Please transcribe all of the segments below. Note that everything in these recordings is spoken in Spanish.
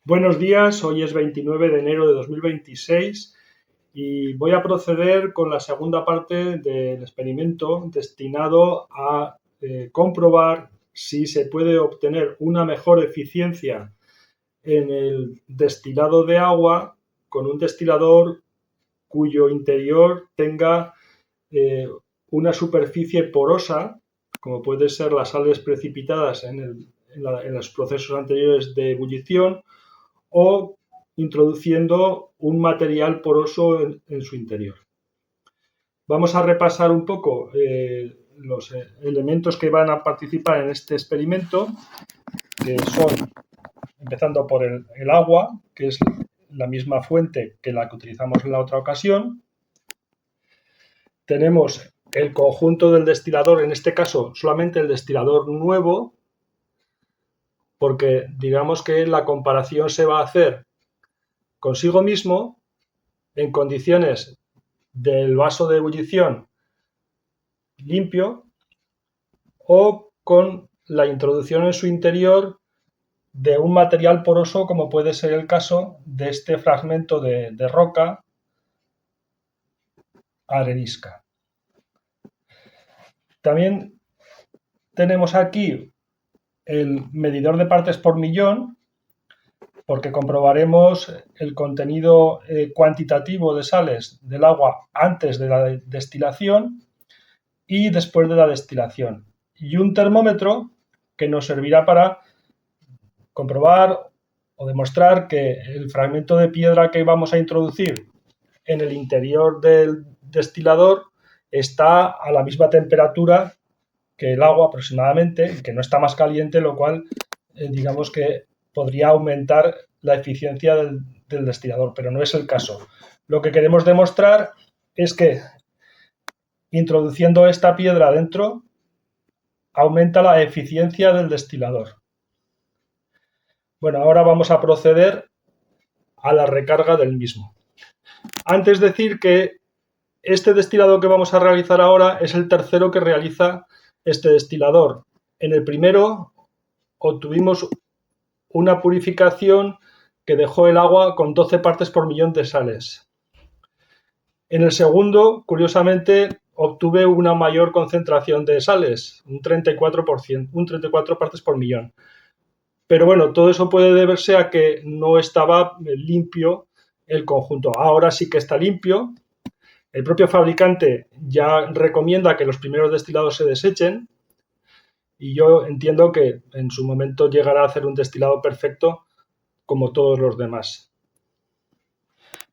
Buenos días, hoy es 29 de enero de 2026 y voy a proceder con la segunda parte del experimento destinado a comprobar si se puede obtener una mejor eficiencia en el destilado de agua con un destilador cuyo interior tenga una superficie porosa, como puede ser las sales precipitadas en los procesos anteriores de ebullición, o introduciendo un material poroso en su interior. Vamos a repasar un poco los elementos que van a participar en este experimento, que son, empezando por el agua, que es la misma fuente que la que utilizamos en la otra ocasión. Tenemos el conjunto del destilador, en este caso solamente el destilador nuevo, porque digamos que la comparación se va a hacer consigo mismo en condiciones del vaso de ebullición limpio o con la introducción en su interior de un material poroso, como puede ser el caso de este fragmento de roca arenisca. También tenemos aquí el medidor de partes por millón, porque comprobaremos el contenido cuantitativo de sales del agua antes de la destilación y después de la destilación. Y un termómetro que nos servirá para comprobar o demostrar que el fragmento de piedra que vamos a introducir en el interior del destilador está a la misma temperatura que el agua aproximadamente, que no está más caliente, lo cual digamos que podría aumentar la eficiencia del destilador, pero no es el caso. Lo que queremos demostrar es que introduciendo esta piedra dentro aumenta la eficiencia del destilador. Bueno, ahora vamos a proceder a la recarga del mismo. Antes decir que este destilado que vamos a realizar ahora es el tercero que realiza este destilador. En el primero obtuvimos una purificación que dejó el agua con 12 partes por millón de sales. En el segundo, curiosamente, obtuve una mayor concentración de sales, un 34%, un 34 partes por millón. Pero bueno, todo eso puede deberse a que no estaba limpio el conjunto. Ahora sí que está limpio. El propio fabricante ya recomienda que los primeros destilados se desechen y yo entiendo que en su momento llegará a hacer un destilado perfecto como todos los demás.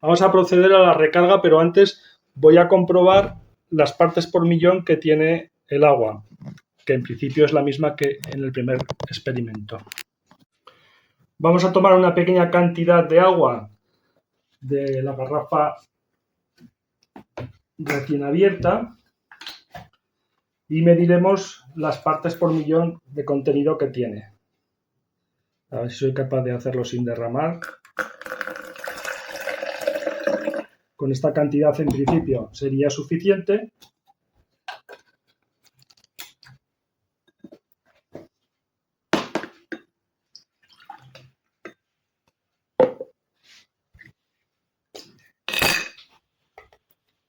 Vamos a proceder a la recarga, pero antes voy a comprobar las partes por millón que tiene el agua, que en principio es la misma que en el primer experimento. Vamos a tomar una pequeña cantidad de agua de la garrafa recién abierta y mediremos las partes por millón de contenido que tiene. A ver si soy capaz de hacerlo sin derramar. Con esta cantidad en principio sería suficiente.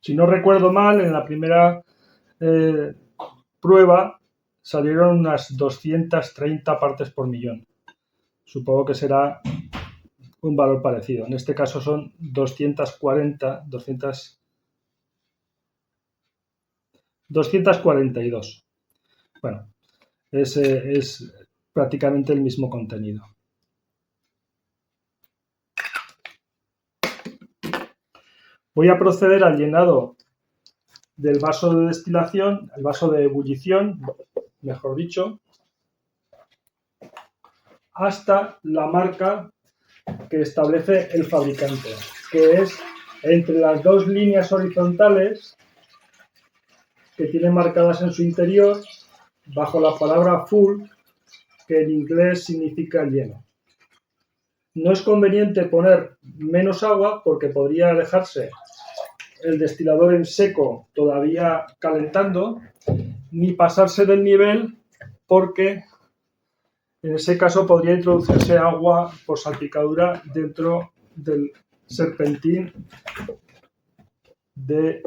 Si no recuerdo mal, en la primera prueba salieron unas 230 partes por millón. Supongo que será un valor parecido. En este caso son 242. Bueno, es prácticamente el mismo contenido. Voy a proceder al llenado del vaso de destilación, el vaso de ebullición, mejor dicho, hasta la marca que establece el fabricante, que es entre las dos líneas horizontales que tiene marcadas en su interior bajo la palabra full, que en inglés significa lleno. No es conveniente poner menos agua porque podría dejarse el destilador en seco todavía calentando, ni pasarse del nivel porque En ese caso podría introducirse agua por salpicadura dentro del serpentín de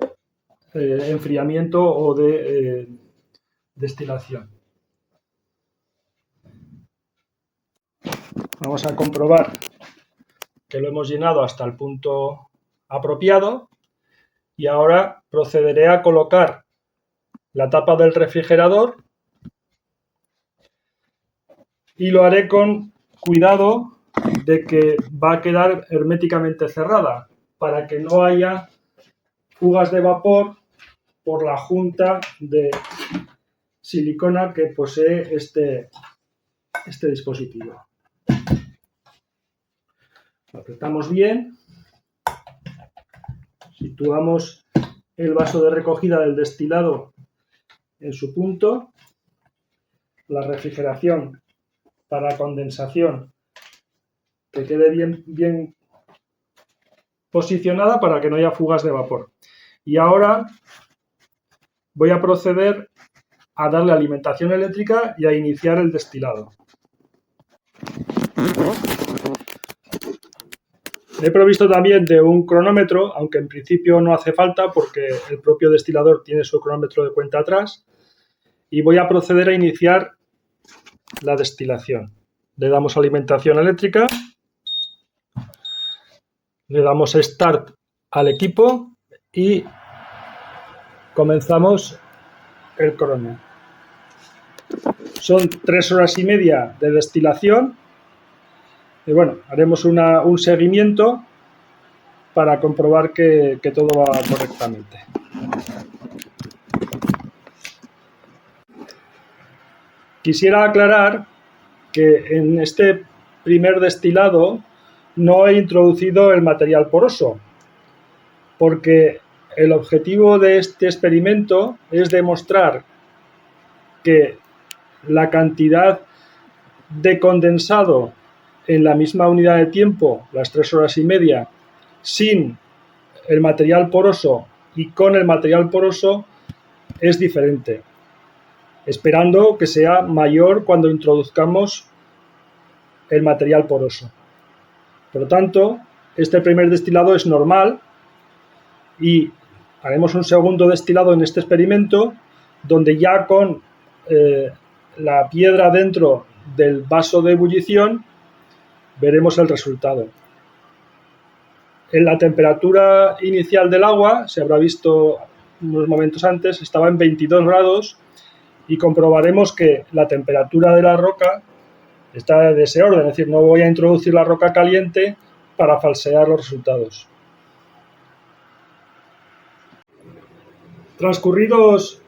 enfriamiento o de destilación. Vamos a comprobar que lo hemos llenado hasta el punto apropiado y ahora procederé a colocar la tapa del refrigerador y lo haré con cuidado de que va a quedar herméticamente cerrada para que no haya fugas de vapor por la junta de silicona que posee este dispositivo. Lo apretamos bien, situamos el vaso de recogida del destilado en su punto, la refrigeración para condensación que quede bien posicionada para que no haya fugas de vapor. Y ahora voy a proceder a darle alimentación eléctrica y a iniciar el destilado. He provisto también de un cronómetro, aunque en principio no hace falta porque el propio destilador tiene su cronómetro de cuenta atrás, y voy a proceder a iniciar la destilación. Le damos alimentación eléctrica, le damos Start al equipo y comenzamos el crono. Son 3 horas y media de destilación y bueno, haremos un seguimiento para comprobar que todo va correctamente. Quisiera aclarar que en este primer destilado no he introducido el material poroso, porque el objetivo de este experimento es demostrar que la cantidad de condensado en la misma unidad de tiempo, las 3 horas y media, sin el material poroso y con el material poroso es diferente, esperando que sea mayor cuando introduzcamos el material poroso. Por lo tanto, este primer destilado es normal y haremos un segundo destilado en este experimento donde ya con la piedra dentro del vaso de ebullición veremos el resultado. En la temperatura inicial del agua, se habrá visto unos momentos antes, estaba en 22 grados y comprobaremos que la temperatura de la roca está de ese orden, es decir, no voy a introducir la roca caliente para falsear los resultados. Transcurridos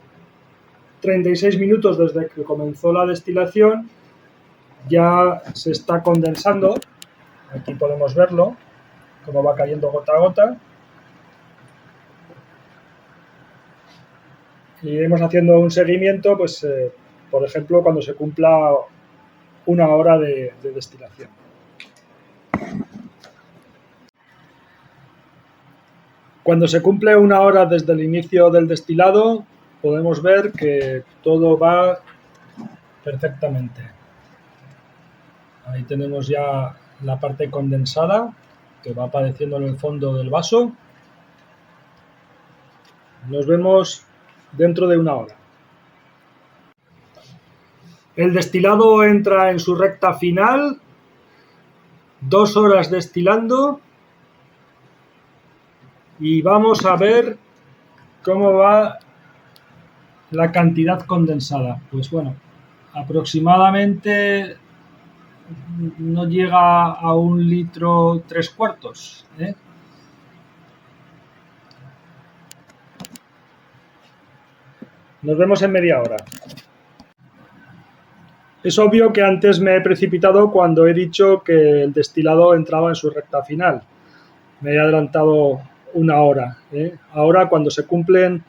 36 minutos desde que comenzó la destilación, ya se está condensando, aquí podemos verlo, cómo va cayendo gota a gota. Y iremos haciendo un seguimiento, pues, por ejemplo, cuando se cumpla 1 hora de destilación. Cuando se cumple 1 hora desde el inicio del destilado, podemos ver que todo va perfectamente. Ahí tenemos ya la parte condensada que va apareciendo en el fondo del vaso. Nos vemos dentro de 1 hora. El destilado entra en su recta final, 2 horas destilando y vamos a ver cómo va la cantidad condensada. Pues bueno, aproximadamente no llega a 1 litro 3/4, ¿eh? Nos vemos en media hora. Es obvio que antes me he precipitado cuando he dicho que el destilado entraba en su recta final. Me he adelantado 1 hora, ¿eh? Ahora, cuando se cumplen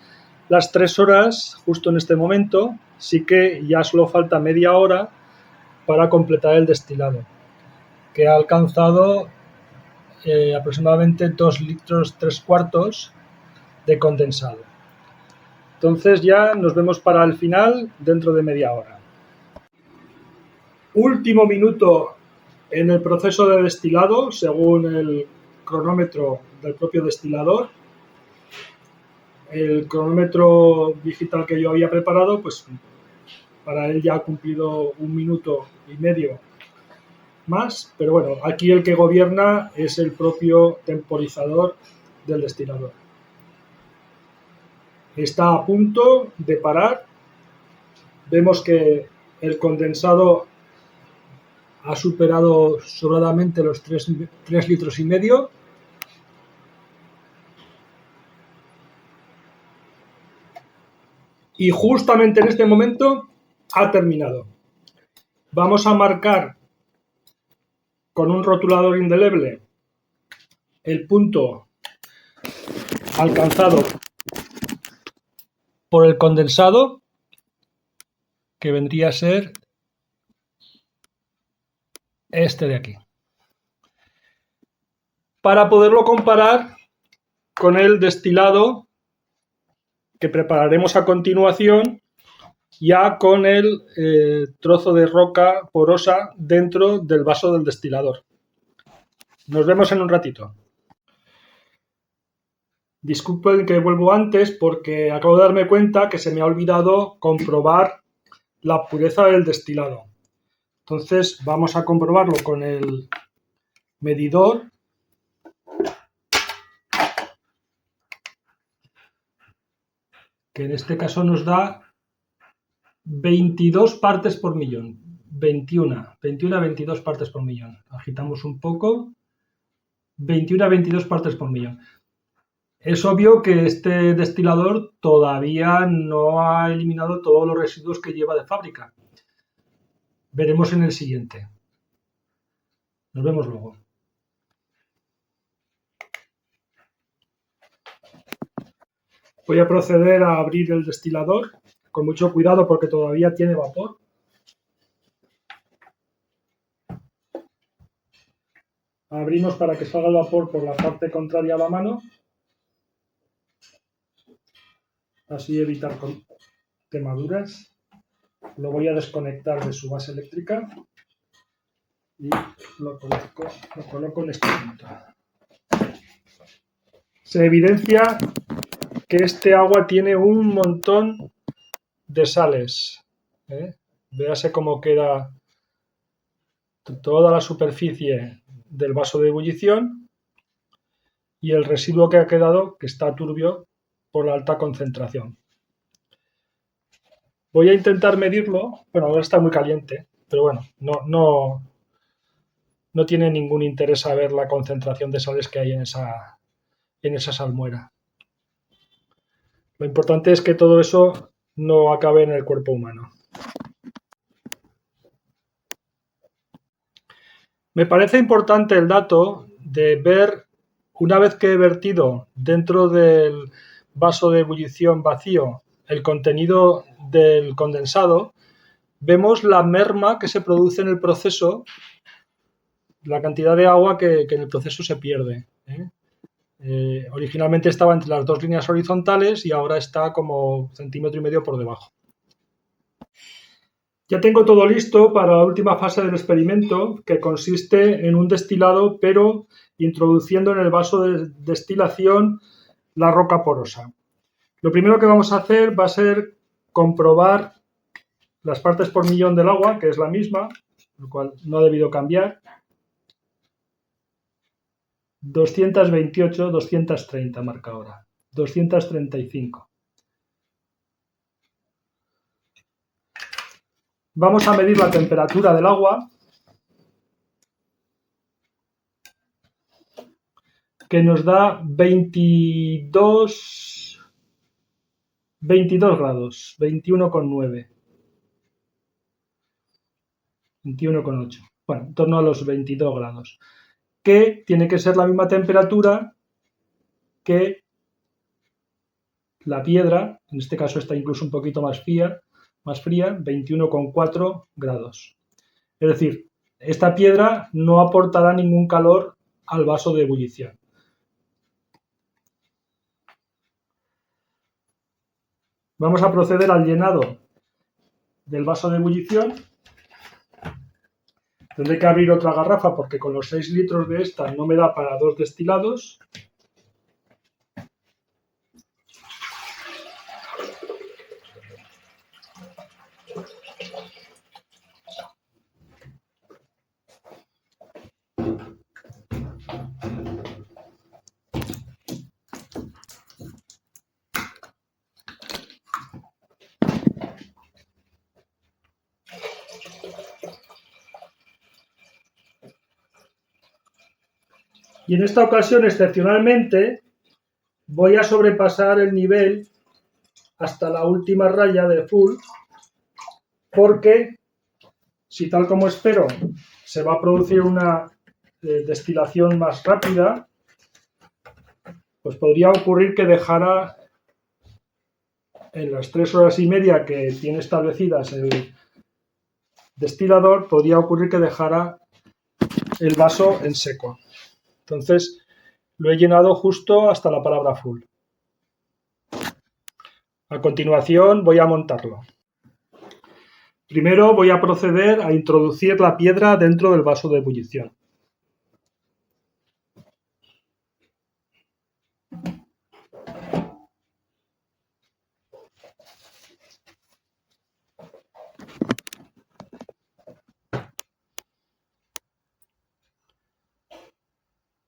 las 3 horas, justo en este momento, sí que ya solo falta media hora para completar el destilado, que ha alcanzado aproximadamente 2 litros 3/4 de condensado. Entonces ya nos vemos para el final dentro de media hora. último minuto en el proceso de destilado, según el cronómetro del propio destilador. El cronómetro digital que yo había preparado, pues para él ya ha cumplido 1,5 minutos más, pero bueno, aquí el que gobierna es el propio temporizador del destilador. Está a punto de parar. Vemos que el condensado ha superado sobradamente los 3,5 litros. Y justamente en este momento ha terminado. Vamos a marcar con un rotulador indeleble el punto alcanzado por el condensado, que vendría a ser este de aquí, para poderlo comparar con el destilado que prepararemos a continuación, ya con el trozo de roca porosa dentro del vaso del destilador. Nos vemos en un ratito. Disculpen que vuelvo antes porque acabo de darme cuenta que se me ha olvidado comprobar la pureza del destilado. Entonces vamos a comprobarlo con el medidor. Que en este caso nos da 22 partes por millón. 21 a 22 partes por millón. Agitamos un poco. 21 a 22 partes por millón. Es obvio que este destilador todavía no ha eliminado todos los residuos que lleva de fábrica. Veremos en el siguiente. Nos vemos luego. Voy a proceder a abrir el destilador con mucho cuidado porque todavía tiene vapor. Abrimos para que salga el vapor por la parte contraria a la mano. Así evitar quemaduras. Lo voy a desconectar de su base eléctrica y lo coloco en este punto. Se evidencia que este agua tiene un montón de sales. Véase cómo queda toda la superficie del vaso de ebullición y el residuo que ha quedado, que está turbio por la alta concentración. Voy a intentar medirlo. Bueno, ahora está muy caliente, pero bueno, no tiene ningún interés saber la concentración de sales que hay en esa salmuera. Lo importante es que todo eso no acabe en el cuerpo humano. Me parece importante el dato de ver, una vez que he vertido dentro del vaso de ebullición vacío el contenido del condensado, vemos la merma que se produce en el proceso, la cantidad de agua que en el proceso se pierde. Originalmente estaba entre las dos líneas horizontales y ahora está como 1,5 centímetros por debajo. Ya tengo todo listo para la última fase del experimento, que consiste en un destilado, pero introduciendo en el vaso de destilación la roca porosa. Lo primero que vamos a hacer va a ser comprobar las partes por millón del agua, que es la misma, lo cual no ha debido cambiar. 228, 230 marca ahora. 235. Vamos a medir la temperatura del agua, que nos da 22 grados, 21,9. 21,8. Bueno, en torno a los 22 grados. Que tiene que ser la misma temperatura que la piedra, en este caso está incluso un poquito más fría, 21,4 grados. Es decir, esta piedra no aportará ningún calor al vaso de ebullición. Vamos a proceder al llenado del vaso de ebullición. Tendré que abrir otra garrafa porque con los 6 litros de esta no me da para 2 destilados. Y en esta ocasión, excepcionalmente, voy a sobrepasar el nivel hasta la última raya de full, porque si tal como espero se va a producir una destilación más rápida, pues podría ocurrir que dejara en las 3 horas y media que tiene establecidas el destilador, podría ocurrir que dejara el vaso en seco. Entonces lo he llenado justo hasta la palabra full. A continuación voy a montarlo. Primero voy a proceder a introducir la piedra dentro del vaso de ebullición.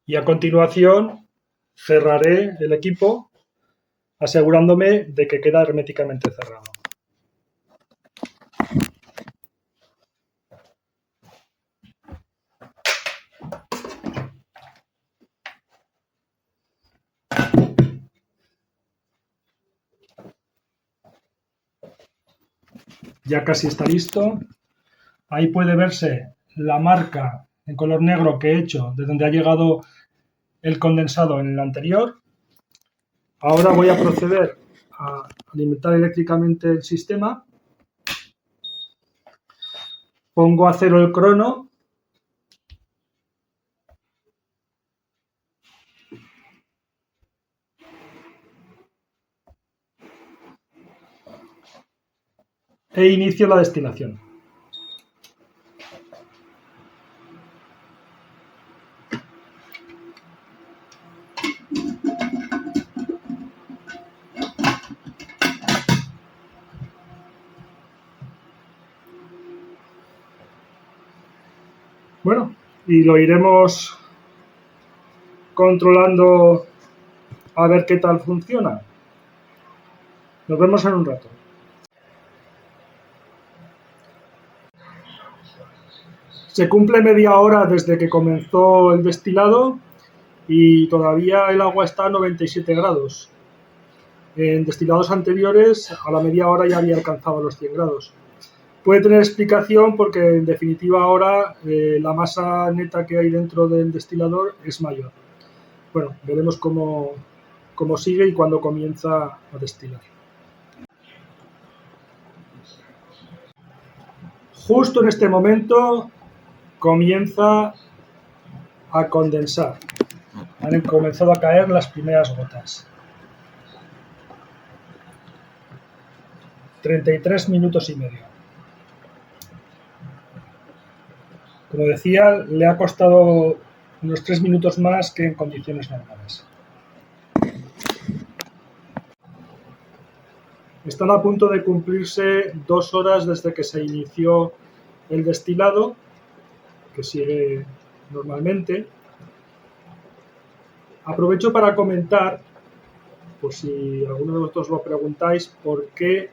Y a continuación cerraré el equipo asegurándome de que queda herméticamente cerrado. Ya casi está listo. Ahí puede verse la marca en color negro que he hecho de donde ha llegado el condensado en el anterior. Ahora voy a proceder a alimentar eléctricamente el sistema. Pongo a cero el crono. E inicio la destilación. Bueno, y lo iremos controlando a ver qué tal funciona. Nos vemos en un rato. Se cumple media hora desde que comenzó el destilado y todavía el agua está a 97 grados. En destilados anteriores, a la media hora ya había alcanzado los 100 grados. Puede tener explicación porque, en definitiva, ahora la masa neta que hay dentro del destilador es mayor. Bueno, veremos cómo sigue y cuándo comienza a destilar. Justo en este momento comienza a condensar. Han comenzado a caer las primeras gotas. 33 minutos y medio. Como decía, le ha costado unos 3 minutos más que en condiciones normales. Están a punto de cumplirse 2 horas desde que se inició el destilado, que sigue normalmente. Aprovecho para comentar, por si alguno de vosotros lo preguntáis, por qué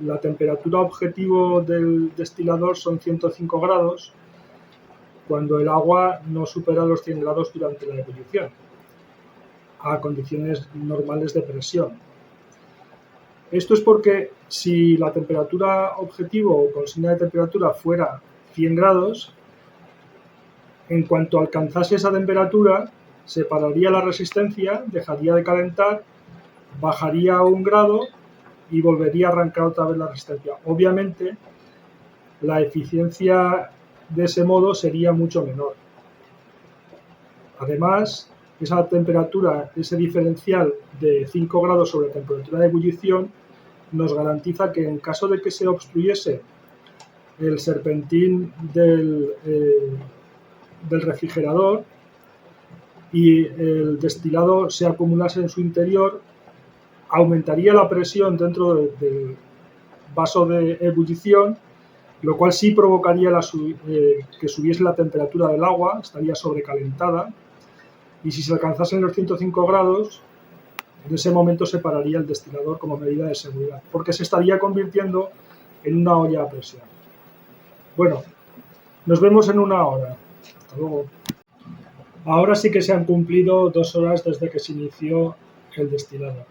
la temperatura objetivo del destilador son 105 grados cuando el agua no supera los 100 grados durante la ebullición, a condiciones normales de presión. Esto es porque si la temperatura objetivo o consigna de temperatura fuera 100 grados, en cuanto alcanzase esa temperatura, separaría la resistencia, dejaría de calentar, bajaría a 1 grado y volvería a arrancar otra vez la resistencia. Obviamente, la eficiencia de ese modo sería mucho menor. Además, esa temperatura, ese diferencial de 5 grados sobre la temperatura de ebullición, nos garantiza que en caso de que se obstruyese el serpentín del del refrigerador y el destilado se acumulase en su interior, aumentaría la presión dentro del vaso de ebullición, lo cual sí provocaría que subiese la temperatura del agua, estaría sobrecalentada, y si se alcanzasen los 105 grados, en ese momento se pararía el destilador como medida de seguridad, porque se estaría convirtiendo en una olla a presión. Bueno, nos vemos en una hora. Hasta luego. Ahora sí que se han cumplido 2 horas desde que se inició el destilado.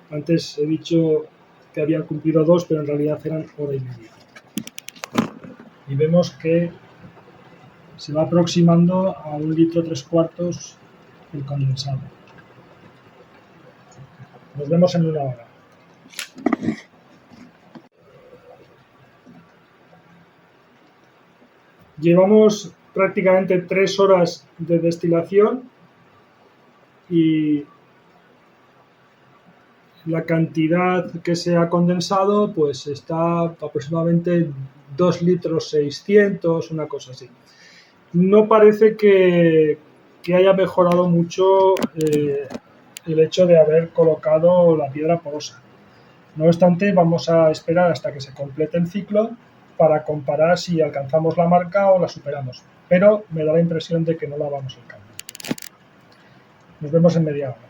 Antes he dicho que habían cumplido 2, pero en realidad eran hora y media. Y vemos que se va aproximando a 1,3 litros el condensado. Nos vemos en una hora. Llevamos prácticamente 3 horas de destilación y la cantidad que se ha condensado pues está aproximadamente 2,6 litros, una cosa así. No parece que haya mejorado mucho el hecho de haber colocado la piedra porosa. No obstante, vamos a esperar hasta que se complete el ciclo para comparar si alcanzamos la marca o la superamos. Pero me da la impresión de que no la vamos a alcanzar. Nos vemos en media hora.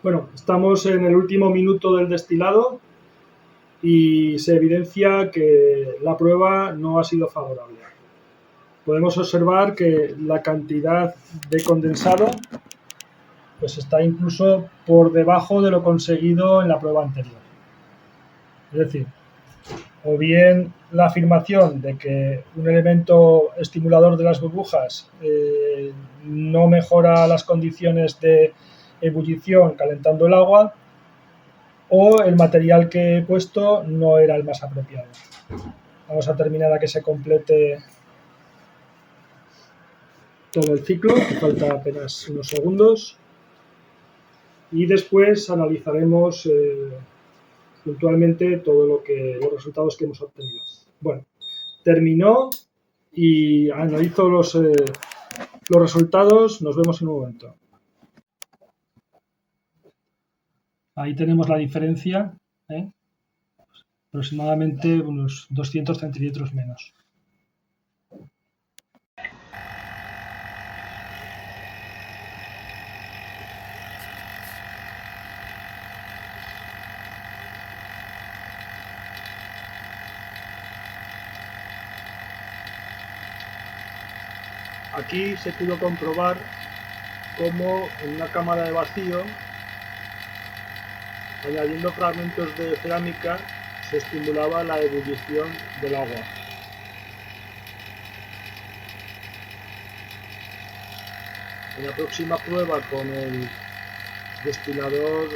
Bueno, estamos en el último minuto del destilado y se evidencia que la prueba no ha sido favorable. Podemos observar que la cantidad de condensado pues está incluso por debajo de lo conseguido en la prueba anterior. Es decir, o bien la afirmación de que un elemento estimulador de las burbujas no mejora las condiciones de ebullición calentando el agua, o el material que he puesto no era el más apropiado. Vamos a terminar a que se complete todo el ciclo, falta apenas unos segundos, y después analizaremos puntualmente los resultados que hemos obtenido. Bueno, terminó y analizo los resultados. Nos vemos en un momento. Ahí tenemos la diferencia, aproximadamente unos 200 centilitros menos. Aquí se pudo comprobar cómo en una cámara de vacío, añadiendo fragmentos de cerámica, se estimulaba la ebullición del agua. En la próxima prueba con el destilador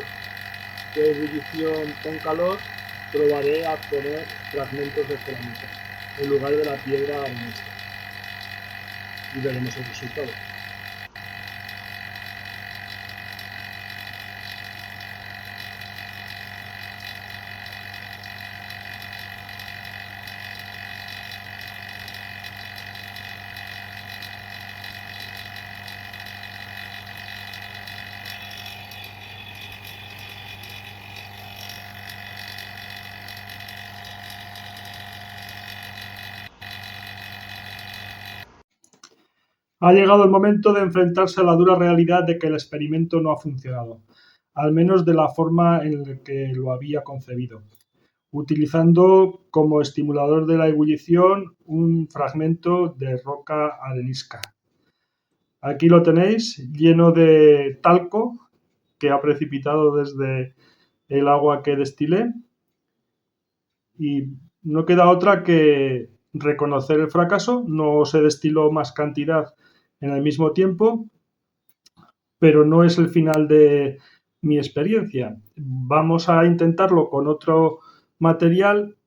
de ebullición con calor, probaré a poner fragmentos de cerámica en lugar de la piedra arenisca y veremos el resultado. Ha llegado el momento de enfrentarse a la dura realidad de que el experimento no ha funcionado, al menos de la forma en la que lo había concebido, utilizando como estimulador de la ebullición un fragmento de roca arenisca. Aquí lo tenéis, lleno de talco que ha precipitado desde el agua que destilé, y no queda otra que reconocer el fracaso. No se destiló más cantidad en el mismo tiempo, pero no es el final de mi experiencia. Vamos a intentarlo con otro material,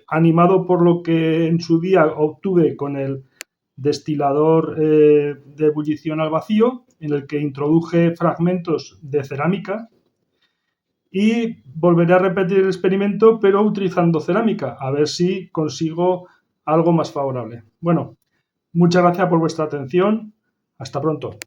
animado por lo que en su día obtuve con el destilador de ebullición al vacío, en el que introduje fragmentos de cerámica, y volveré a repetir el experimento, pero utilizando cerámica, a ver si consigo algo más favorable. Bueno, Muchas gracias por vuestra atención. Hasta pronto.